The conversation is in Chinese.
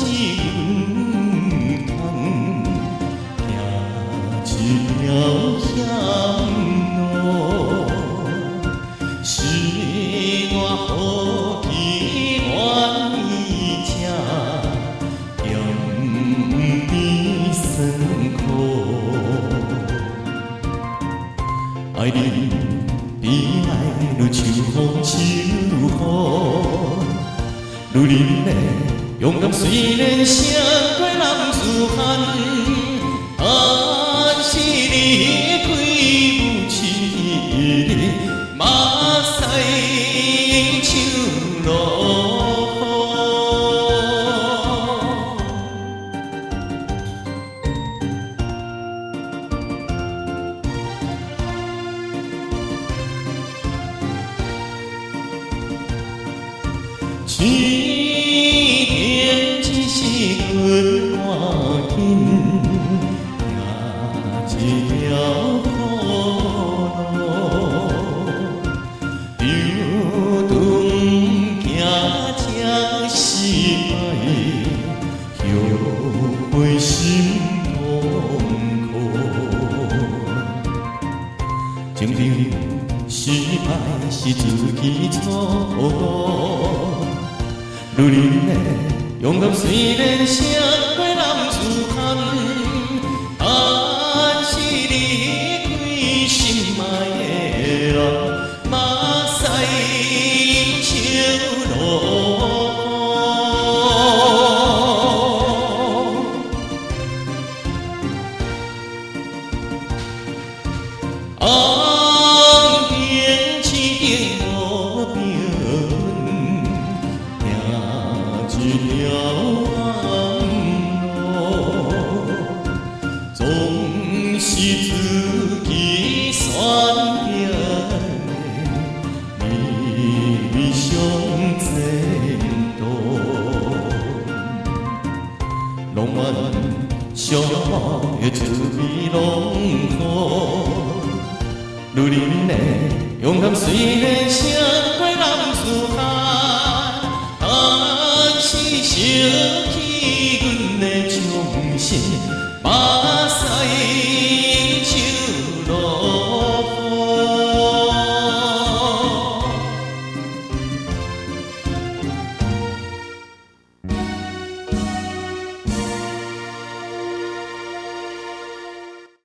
一份工，行一条险路，是我好奇愿意吃，永比酸苦。爱你比爱愈像风像雨，愈忍耐勇敢，虽然胜过人自罕，但是你开不起马赛手路。天一时过偌紧，行一条苦路，又长行这失败，后悔心痛苦。情场失败是自己错。愈忍耐勇敢，虽然胜过人自罕，但是离开心爱的人，马赛手路。红颜一顶无凭，一条路，总是自己选定的理想前途。浪漫相爱的滋味拢好，愈忍耐勇敢，虽然胜过人自罕。是